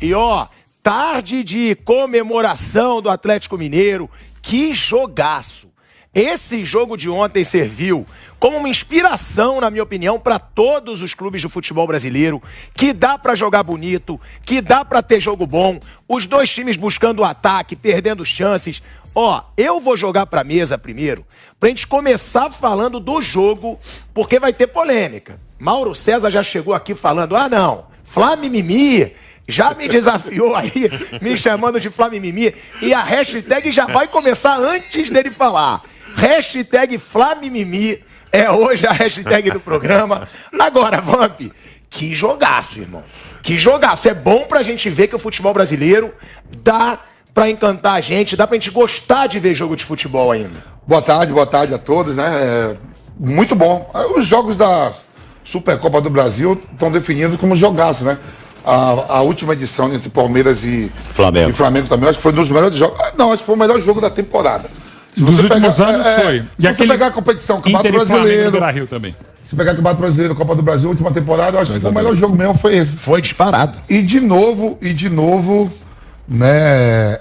E tarde de comemoração do Atlético Mineiro, que jogaço! Esse jogo de ontem serviu como uma inspiração, na minha opinião, para todos os clubes do futebol brasileiro, que dá para jogar bonito, que dá para ter jogo bom, os dois times buscando o ataque, perdendo chances. Eu vou jogar para a mesa primeiro, pra gente começar falando do jogo, porque vai ter polêmica. Mauro César já chegou aqui falando, Flamimimi, já me desafiou aí, me chamando de Flamimimi, e a hashtag já vai começar antes dele falar. Hashtag Flamimimi é hoje a hashtag do programa. Agora, Vamp, que jogaço, irmão. Que jogaço. É bom pra gente ver que o futebol brasileiro dá pra encantar a gente, dá pra gente gostar de ver jogo de futebol ainda. Boa tarde a todos, né? Muito bom. Os jogos da Supercopa do Brasil estão definidos como jogaço, né? A última edição entre Palmeiras e Flamengo também, acho que foi um dos melhores jogos. Não, acho que foi o melhor jogo da temporada. Dos últimos anos foi. Se você pegar a competição, Campeonato Brasileiro. Também. Se pegar o Campeonato Brasileiro, Copa do Brasil, última temporada, eu acho que foi o melhor jogo mesmo, foi esse. Foi disparado. E de novo, né,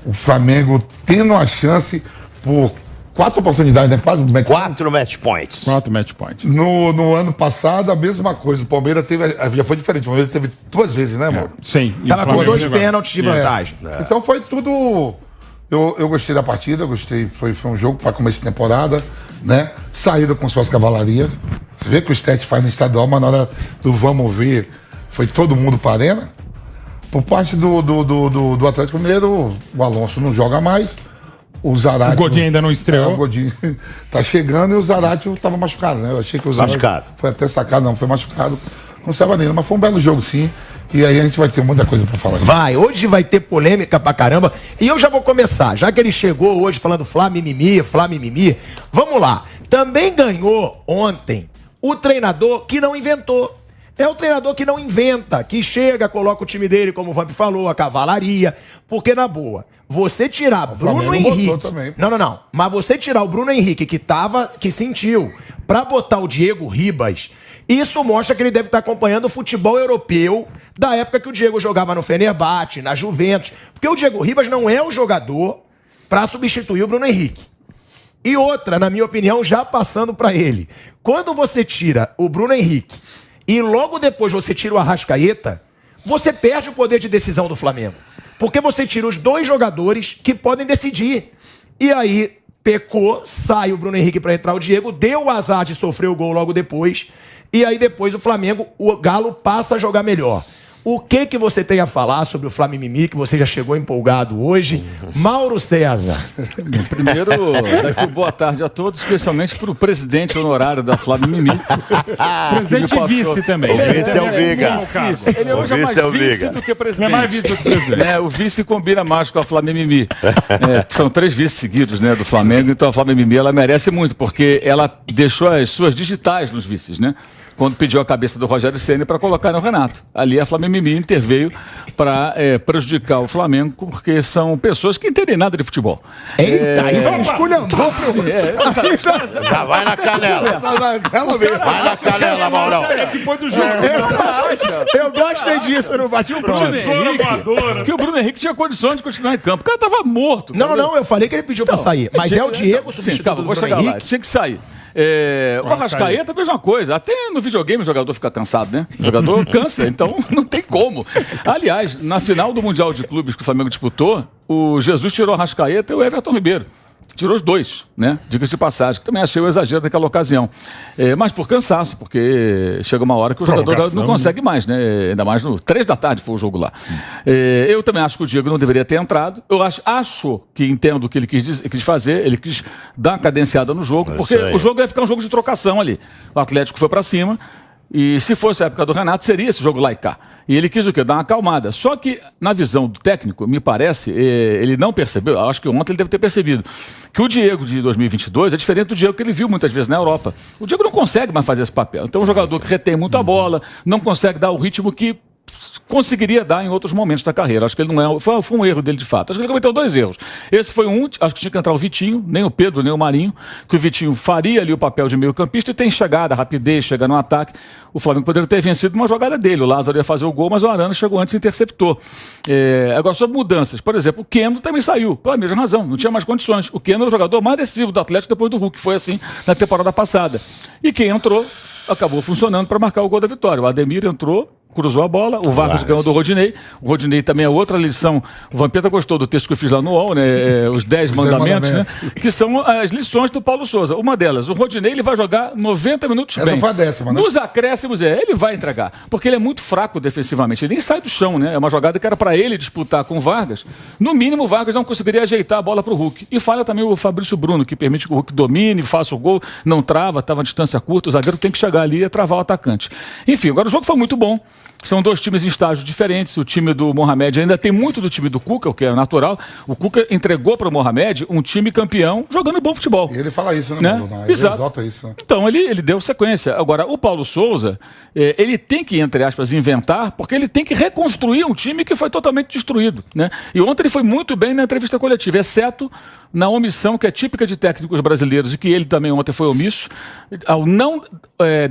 o Flamengo tendo a chance por 4 oportunidades, né? 4 match points. 4 match points. No ano passado, a mesma coisa. O Palmeiras já foi diferente. O Palmeiras teve 2 vezes, né, amor? Sim. Tava com 2 pênaltis de vantagem. Então foi tudo. Eu gostei da partida, foi um jogo para começo de temporada, né? Saída com suas cavalarias. Você vê que o Stet faz no estadual, mas na hora do vamos ver, foi todo mundo para a arena. Por parte do Atlético Mineiro, o Alonso não joga mais. O Zarate. O Godinho ainda não estreou. O Godinho tá chegando e o Zarate estava machucado, né? Eu achei que o Zarate foi até sacado, não, foi machucado. Não estava nem, mas foi um belo jogo, sim. E aí a gente vai ter muita coisa pra falar. Hoje vai ter polêmica pra caramba. E eu já vou começar, já que ele chegou hoje falando Flamimimi. Vamos lá. Também ganhou ontem o treinador que não inventou. É o treinador que não inventa, que chega, coloca o time dele, como o Vamp falou, a cavalaria. Porque, na boa, você tirar Bruno Henrique... Não. Mas você tirar o Bruno Henrique, que sentiu, pra botar o Diego Ribas... Isso mostra que ele deve estar acompanhando o futebol europeu da época que o Diego jogava no Fenerbahçe, na Juventus. Porque o Diego Ribas não é o jogador para substituir o Bruno Henrique. E outra, na minha opinião, já passando para ele. Quando você tira o Bruno Henrique e logo depois você tira o Arrascaeta, você perde o poder de decisão do Flamengo. Porque você tira os 2 jogadores que podem decidir. E aí, pecou, sai o Bruno Henrique para entrar o Diego, deu o azar de sofrer o gol logo depois. E aí depois o Flamengo, o Galo passa a jogar melhor. O que você tem a falar sobre o Flamimimi, que você já chegou empolgado hoje? Mauro César. Primeiro, daqui boa tarde a todos, especialmente para o presidente honorário da Flamimimi. Presidente e vice também. O vice é o Viga. Ele hoje é mais vice do que presidente. É mais vice do que presidente. O vice combina mais com a Flamimimi. São 3 vices seguidos, né, do Flamengo, então a Flamimimi ela merece muito, porque ela deixou as suas digitais nos vices, né? Quando pediu a cabeça do Rogério Ceni para colocar no Renato. Ali a Flamimimi interveio para prejudicar o Flamengo, porque são pessoas que entendem nada de futebol. Eita, aí não esculhambou. Já vai na canela. Vai na canela, Maurão. Depois do jogo. Eu gostei disso, não bati o Bruno. Porque o Bruno Henrique tinha condições de continuar em campo. O cara tava morto. Não, eu falei que ele pediu para sair. Mas é o Diego substituindo o Bruno Henrique. Tinha que sair. O Arrascaeta é a mesma coisa. Até no videogame o jogador fica cansado, né? O jogador cansa, então não tem como. Aliás, na final do Mundial de Clubes que o Flamengo disputou, o Jesus tirou o Arrascaeta e o Everton Ribeiro. Tirou os 2, né? Diga-se de passagem, que também achei o exagero naquela ocasião. Mas por cansaço, porque chega uma hora que o jogador não consegue mais, né? Ainda mais no 3 da tarde foi o jogo lá. Eu também acho que o Diego não deveria ter entrado. Eu acho que entendo o que ele quis fazer, ele quis dar uma cadenciada no jogo, porque o jogo ia ficar um jogo de trocação ali. O Atlético foi pra cima. E se fosse a época do Renato, seria esse jogo lá e cá. E ele quis o quê? Dar uma acalmada. Só que, na visão do técnico, me parece, ele não percebeu, acho que ontem ele deve ter percebido, que o Diego de 2022 é diferente do Diego que ele viu muitas vezes na Europa. O Diego não consegue mais fazer esse papel. Então, um jogador que retém muito a bola, não consegue dar o ritmo que conseguiria dar em outros momentos da carreira. Acho que ele não é. Foi um erro dele de fato. Acho que ele cometeu 2 erros. Esse foi um, acho que tinha que entrar o Vitinho, nem o Pedro, nem o Marinho, que o Vitinho faria ali o papel de meio-campista e tem chegada, rapidez, chega no ataque. O Flamengo poderia ter vencido uma jogada dele. O Lázaro ia fazer o gol, mas o Arana chegou antes e interceptou. Agora, sobre mudanças, por exemplo, o Keno também saiu, pela mesma razão, não tinha mais condições. O Keno é o jogador mais decisivo do Atlético depois do Hulk, foi assim na temporada passada. E quem entrou acabou funcionando para marcar o gol da vitória. O Ademir entrou, cruzou a bola, o Vargas ganhou do Rodinei. O Rodinei também é outra lição. O Vampeta gostou do texto que eu fiz lá no UOL, né? Os 10 mandamentos, né? Que são as lições do Paulo Souza. Uma delas, o Rodinei ele vai jogar 90 minutos bem. Essa foi a 10ª, né? Nos acréscimos, ele vai entregar. Porque ele é muito fraco defensivamente. Ele nem sai do chão, né? É uma jogada que era para ele disputar com o Vargas. No mínimo, o Vargas não conseguiria ajeitar a bola para o Hulk. E falha também o Fabrício Bruno, que permite que o Hulk domine, faça o gol, não trava, estava a distância curta. O zagueiro tem que chegar ali e travar o atacante. Enfim, agora o jogo foi muito bom. São 2 times em estágios diferentes. O time do Mohamed ainda tem muito do time do Cuca, o que é natural. O Cuca entregou para o Mohamed um time campeão jogando bom futebol. E ele fala isso, né? Ele exalta isso. Né? Então, ele deu sequência. Agora, o Paulo Souza, ele tem que, entre aspas, inventar, porque ele tem que reconstruir um time que foi totalmente destruído. Né? E ontem ele foi muito bem na entrevista coletiva, exceto na omissão que é típica de técnicos brasileiros e que ele também ontem foi omisso, ao não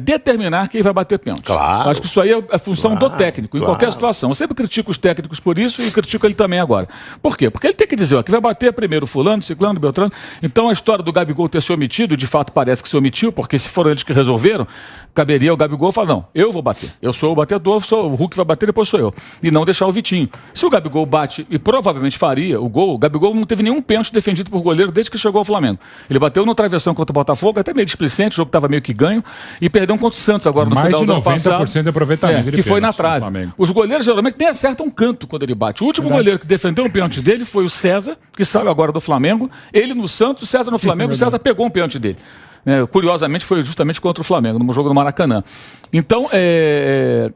determinar quem vai bater pênalti. Claro. Acho que isso aí é função do técnico, em qualquer situação. Eu sempre critico os técnicos por isso e critico ele também agora. Por quê? Porque ele tem que dizer, ó, que vai bater primeiro fulano, ciclano, beltrano. Então a história do Gabigol ter se omitido, de fato parece que se omitiu, porque se foram eles que resolveram, caberia ao Gabigol falar, não, eu vou bater. Eu sou o batedor, o Hulk vai bater, depois sou eu. E não deixar o Vitinho. Se o Gabigol bate, e provavelmente faria o gol, o Gabigol não teve nenhum pênalti defendido por goleiro desde que chegou ao Flamengo. Ele bateu no travessão contra o Botafogo, até meio displicente, o jogo estava meio que ganho, e perdeu um contra o Santos agora no final do ano passado. Mais de 90% de aproveitamento. Que foi na trave. Os goleiros geralmente nem acertam um canto quando ele bate. O último goleiro que defendeu um pênalti dele foi o César, que saiu agora do Flamengo. Ele no Santos, o César no Flamengo, o César pegou um pênalti dele. Curiosamente foi justamente contra o Flamengo, no jogo do Maracanã. Então,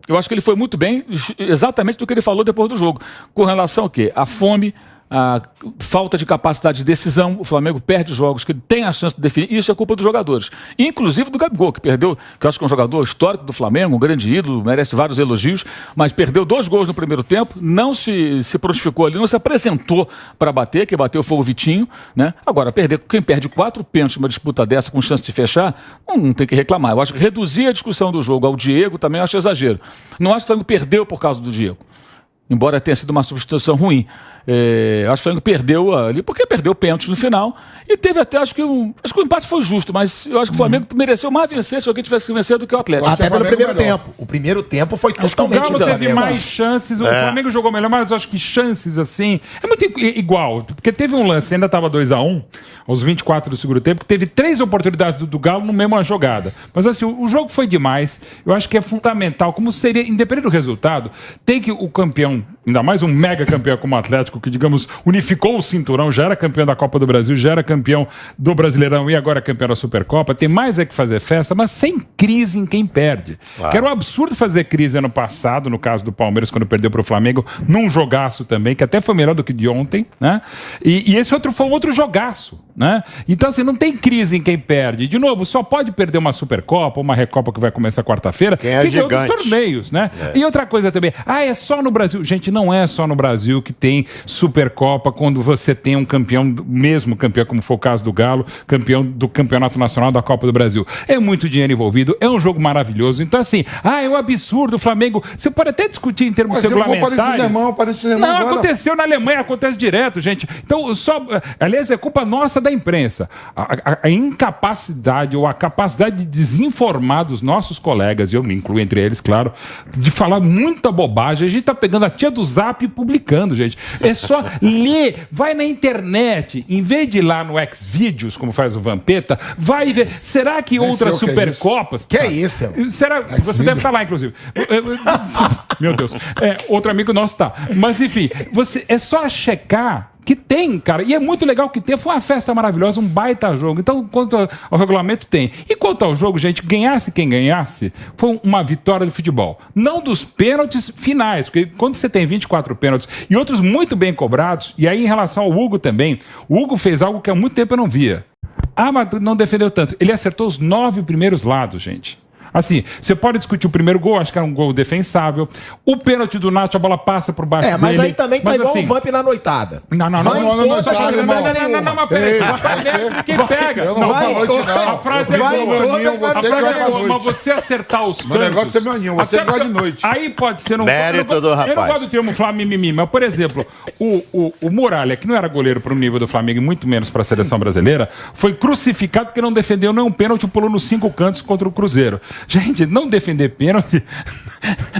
eu acho que ele foi muito bem, exatamente do que ele falou depois do jogo. Com relação ao quê? A fome, a falta de capacidade de decisão. O Flamengo perde jogos que ele tem a chance de definir. Isso é culpa dos jogadores. Inclusive do Gabigol, que perdeu, que eu acho que é um jogador histórico do Flamengo, um grande ídolo, merece vários elogios, mas perdeu 2 gols no primeiro tempo, não se prontificou ali, não se apresentou para bater, quem bateu foi o Vitinho, né? Agora, quem perde 4 pênaltis numa disputa dessa com chance de fechar, não tem que reclamar. Eu acho que reduzir a discussão do jogo ao Diego também eu acho exagero. Não acho que o Flamengo perdeu por causa do Diego, embora tenha sido uma substituição ruim. Acho que o Flamengo perdeu ali, porque perdeu o pênalti no final. E teve até, acho que o empate foi justo, mas eu acho que o Flamengo mereceu mais vencer se alguém tivesse que vencer do que o Atlético. Até pelo primeiro tempo. O primeiro tempo foi totalmente o Galo teve mais chances, o Flamengo jogou melhor, mas eu acho que chances assim, é muito igual, porque teve um lance, ainda estava 2-1, aos 24 do segundo tempo, que teve 3 oportunidades do Galo no mesma jogada. Mas assim, o jogo foi demais, eu acho que é fundamental, como seria, independente do resultado, tem que o campeão, ainda mais um mega campeão como o Atlético, que, digamos, unificou o cinturão, já era campeão da Copa do Brasil, já era campeão do Brasileirão e agora campeão da Supercopa, tem mais é que fazer festa, mas sem crise em quem perde. Claro. Que era um absurdo fazer crise ano passado, no caso do Palmeiras, quando perdeu para o Flamengo, num jogaço também, que até foi melhor do que de ontem, né? E esse foi um outro jogaço, né? Então, assim, não tem crise em quem perde. De novo, só pode perder uma Supercopa, uma Recopa que vai começar quarta-feira, que tem outros torneios, né? E outra coisa também, é só no Brasil. Gente, não é só no Brasil que tem Supercopa, quando você tem um campeão, mesmo campeão, como foi o caso do Galo, campeão do Campeonato Nacional da Copa do Brasil. É muito dinheiro envolvido, é um jogo maravilhoso. Então, assim, é um absurdo o Flamengo. Você pode até discutir em termos regulamentares. Não, aconteceu na Alemanha, acontece direto, gente. Então, aliás, é culpa nossa da imprensa. A incapacidade ou a capacidade de desinformar dos nossos colegas, e eu me incluo entre eles, claro, de falar muita bobagem. A gente tá pegando a tia do Zap e publicando, gente. É só ler, vai na internet, em vez de ir lá no Xvideos, como faz o Vampeta, vai ver. Será que outras Supercopas... Que é isso? Será? Você deve estar lá, inclusive. Meu Deus. Outro amigo nosso tá. Mas, enfim, é só checar que tem, cara. E é muito legal que tem. Foi uma festa maravilhosa, um baita jogo. Então, quanto ao regulamento, tem. E quanto ao jogo, gente, ganhasse quem ganhasse, foi uma vitória do futebol. Não dos pênaltis finais, porque quando você tem 24 pênaltis e outros muito bem cobrados, e aí em relação ao Hugo também, o Hugo fez algo que há muito tempo eu não via. Mas não defendeu tanto. Ele acertou os 9 primeiros lados, gente. Assim, você pode discutir o primeiro gol, acho que era um gol defensável. O pênalti do Nacho, a bola passa por baixo mas dele. aí também tá igual o Vamp na noitada. Não, mas peraí. Quem pega? Eu não vai, vou noite, não. A frase é vai, boa. você gosta à noite. Mas você acertar os cantos... O negócio é meu aninho, você gosta de noite. Aí pode ser... Mérito do rapaz. Eu não gosto do termo Flamengo, mas, por exemplo, o Muralha, que não era goleiro para o nível do Flamengo e muito menos para a seleção brasileira, foi crucificado porque não defendeu nenhum pênalti e pulou nos 5 cantos contra o Cruzeiro. Gente, não defender pênalti,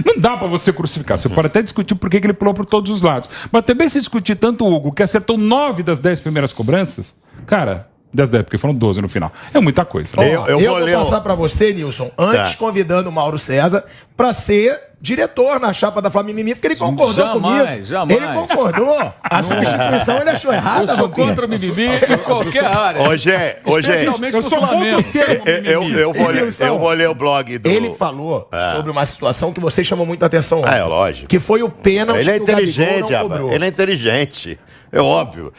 não dá pra você crucificar. Você pode até discutir por que ele pulou por todos os lados. Mas também se discutir tanto o Hugo, que acertou 9 das 10 primeiras cobranças, cara, das 10, porque foram 12 no final. É muita coisa. Eu vou passar pra você, Nilson, antes convidando o Mauro César pra ser diretor na chapa da Flamengo Mimimi, porque ele concordou comigo. Jamais. Ele concordou. A substituição ele achou errada. Eu sou contra o Mimimi em qualquer área. Hoje, Especialmente eu no sou contra Flamengo. o termo Mimimi. eu vou ler o blog do... Ele falou sobre uma situação que você chamou muito a atenção ontem. Lógico. Que foi o pênalti Ele é que o Gabigol inteligente, não rapaz. cobrou. Ele é inteligente. É óbvio.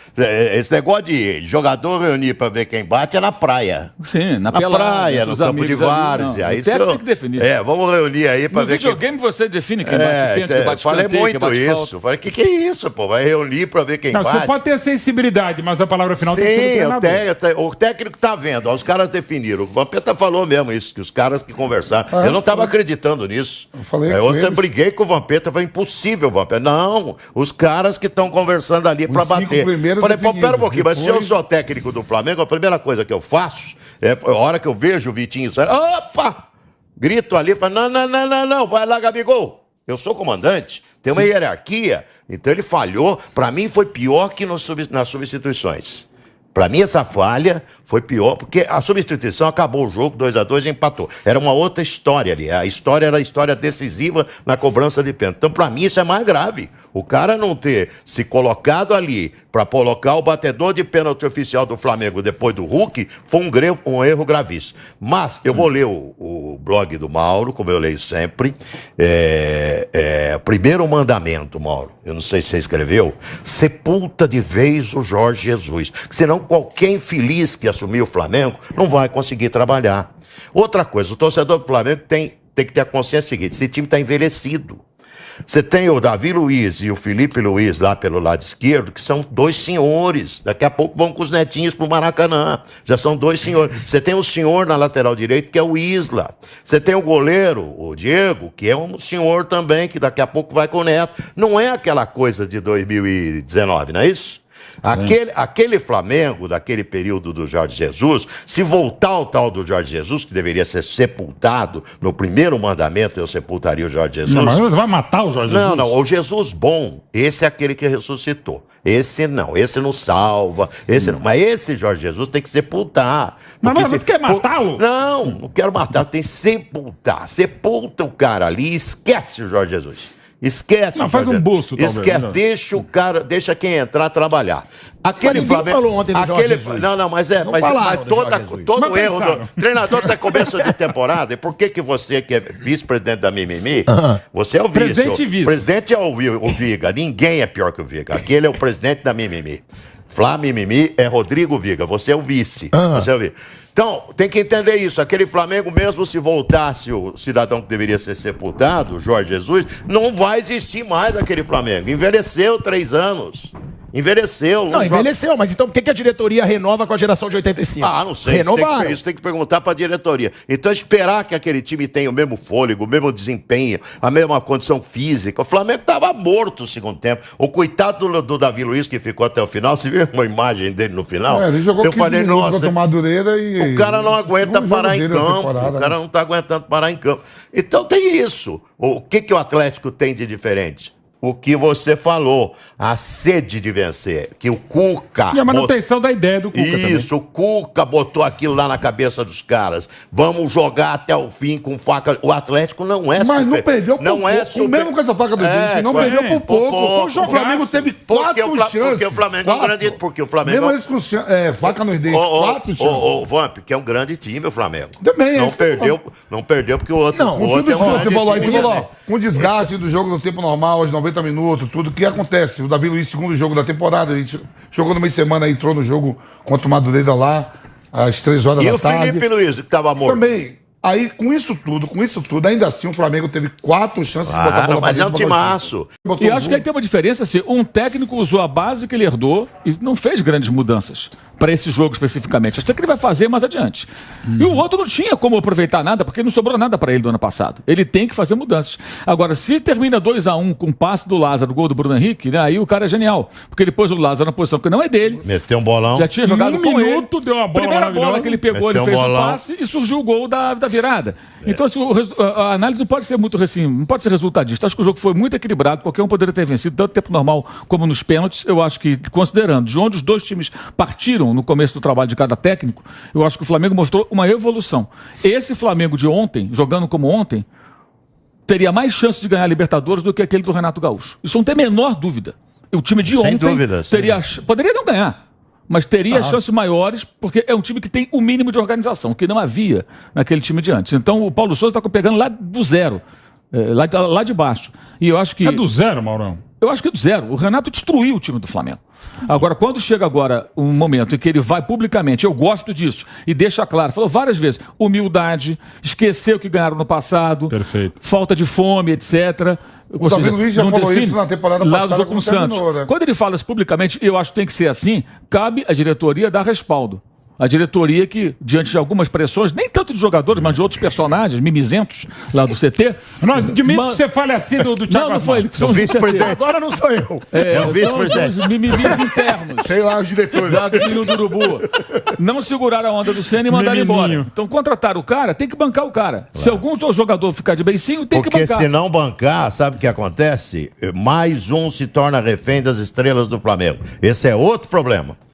Esse negócio de jogador reunir pra ver quem bate é na praia. Sim, na praia, no campo de várzea. Aí você tem que definir. Vamos reunir aí pra ver quem... No videogame você define quem bate pênalti, quem bate falei escanteio, muito quem bate isso. falta. Falei, que é isso, pô? Vai reunir pra ver quem Não, bate. você pode ter sensibilidade, mas a palavra final tem que ser do Sim, treinador. o técnico tá vendo, ó, os caras definiram. O Vampeta falou mesmo isso, que os caras que conversaram. Eu não tava acreditando nisso. Eu falei eu com até eles. briguei com o Vampeta, foi impossível, Vampeta. Não, os caras que estão conversando ali pra 5 bater. primeiros Falei, pô, pera um pouquinho, mas se eu depois- sou técnico do Flamengo, a primeira coisa que eu faço é a hora que eu vejo o Vitinho sair, opa! Grito ali, falo, não, vai lá, Gabigol. Eu sou comandante, tem uma hierarquia. Então ele falhou. Pra mim foi pior que nas substituições. Pra mim essa falha foi pior, porque a substituição acabou o jogo, 2-2 e empatou. Era uma outra história ali. A história era a história decisiva na cobrança de pênalti. Então pra mim isso é mais grave. O cara não ter se colocado ali pra colocar o batedor de pênalti oficial do Flamengo depois do Hulk foi um erro gravíssimo. Mas eu vou ler o blog do Mauro, como eu leio sempre. Primeiro mandamento, Mauro, eu não sei se você escreveu, sepulta de vez o Jorge Jesus, que senão qualquer infeliz que assumir o Flamengo não vai conseguir trabalhar. Outra coisa, o torcedor do Flamengo tem que ter a consciência seguinte, esse time está envelhecido. Você tem o Davi Luiz e o Felipe Luiz lá pelo lado esquerdo, que são 2 senhores. Daqui a pouco vão com os netinhos pro Maracanã. Já são 2 senhores. Você tem o senhor na lateral direita, que é o Isla. Você tem o goleiro, o Diego, que é um senhor também, que daqui a pouco vai com o Neto. Não é aquela coisa de 2019, não é isso? Aquele Flamengo, daquele período do Jorge Jesus, se voltar ao tal do Jorge Jesus, que deveria ser sepultado, no primeiro mandamento eu sepultaria o Jorge Jesus. Não, mas você vai matar o Jorge Jesus? Não, o Jesus bom, esse é aquele que ressuscitou. Esse não salva, esse não. Mas esse Jorge Jesus tem que sepultar. Mas você quer matá-lo? Não quero matar, tem que sepultar. Sepulta o cara ali e esquece o Jorge Jesus. Esquece. Não, faz um busto, talvez. Esquece, deixa o cara, deixa quem entrar trabalhar. Aquele Mas ninguém falou ontem do Jorge Jesus. Mas falaram do Jorge Jesus. todo Mas erro pensaram. do treinador tá começo de temporada. E por que você que é vice-presidente da Mimimi, você é o vice. Presidente e vice. O presidente é o Viga. Ninguém é pior que o Viga. Aquele é o presidente da Mimimi. Flá Mimimi é Rodrigo Viga. Você é o vice. Você é o vice. Então, tem que entender isso. Aquele Flamengo, mesmo se voltasse o cidadão que deveria ser sepultado, o Jorge Jesus, não vai existir mais aquele Flamengo. Envelheceu 3 anos. Envelheceu. Não, envelheceu, mas então por que a diretoria renova com a geração de 85? Não sei. Renovaram. Isso tem que perguntar para a diretoria. Então, esperar que aquele time tenha o mesmo fôlego, o mesmo desempenho, a mesma condição física. O Flamengo estava morto no segundo tempo. O coitado do Davi Luiz, que ficou até o final, você viu uma imagem dele no final? Ele jogou eu 15 falei, minutos nossa, contra o Madureira e... o cara não aguenta parar em campo. O cara não está aguentando parar em campo. Então tem isso. O que o Atlético tem de diferente? O que você falou, a sede de vencer, que o Cuca... E a manutenção da ideia do Cuca também. Isso, o Cuca botou aquilo lá na cabeça dos caras. Vamos jogar até o fim com faca. O Atlético não é Mas não perdeu por pouco. Mesmo com essa faca do dente, não perdeu por pouco. O Flamengo teve 4 chances. Porque o Flamengo é um grande... Porque o Flamengo... Mesmo eles com faca nos dentes, 4 chances. O Vamp, que é um grande time, o Flamengo. Também não perdeu porque o outro... Não, Com tudo isso que você falou aí, com o desgaste do jogo no tempo normal, aos 90 minutos, tudo que acontece. O Davi Luiz, segundo jogo da temporada, ele jogou no meio de semana, entrou no jogo contra o Madureira lá, às 3 horas da tarde. E o Felipe Luiz, que estava morto? Também. Aí, com isso tudo, ainda assim o Flamengo teve 4 chances de botar a bola Claro, pra mas é dentro um do timaço. Botou E um acho que gol. aí tem uma diferença, assim, um técnico usou a base que ele herdou e não fez grandes mudanças para esse jogo especificamente. Acho que ele vai fazer mais adiante. E o outro não tinha como aproveitar nada, porque não sobrou nada para ele do ano passado. Ele tem que fazer mudanças. Agora, se termina 2-1 com o passe do Lázaro, gol do Bruno Henrique, né, aí o cara é genial. Porque ele pôs o Lázaro na posição que não é dele. Meteu um bolão. Já tinha jogado Em um com minuto ele. deu uma bola Primeira bola maravilhosa. que ele pegou, Meteu ele fez um o bolão. passe e surgiu o gol da virada. Então, assim, a análise não pode ser muito assim, não pode ser resultadista. Acho que o jogo foi muito equilibrado, qualquer um poderia ter vencido, tanto tempo normal como nos pênaltis. Eu acho que, considerando de onde os dois times partiram no começo do trabalho de cada técnico, eu acho que o Flamengo mostrou uma evolução. Esse Flamengo de ontem, jogando como ontem, teria mais chance de ganhar a Libertadores do que aquele do Renato Gaúcho. Isso não tem a menor dúvida. O time de Sem ontem dúvida, sim. poderia não ganhar, mas teria chances maiores, porque é um time que tem o mínimo de organização, que não havia naquele time de antes. Então o Paulo Souza está pegando lá do zero, lá de baixo. E eu acho que... É do zero, Maurão. Eu acho que é do zero. O Renato destruiu o time do Flamengo. Agora, quando chega agora um momento em que ele vai publicamente, eu gosto disso, e deixa claro, falou várias vezes, humildade, esquecer o que ganharam no passado, Perfeito. falta de fome, etc. O Davi Luiz já falou isso na temporada lá passada do jogo com o quando Santos. terminou, né? Quando ele fala isso publicamente, eu acho que tem que ser assim, cabe à diretoria dar respaldo. A diretoria que, diante de algumas pressões, nem tanto de jogadores, mas de outros personagens, mimizentos lá do CT. Não admito Mas- que você fale assim do Thiago Não foi ele. Asmar. São os do CT. vice-presidente. Agora não sou eu. É o vice-presidente. São os mimimis internos. Sei lá, os diretores. Lá do Ninho do Urubu. Não seguraram a onda do Senna e mandaram Menininho. embora. Então, contrataram o cara, tem que bancar o cara. Se algum jogador ficar de beicinho, tem que Porque bancar. se não bancar, sabe o que acontece? Mais um se torna refém das estrelas do Flamengo. Esse é outro problema.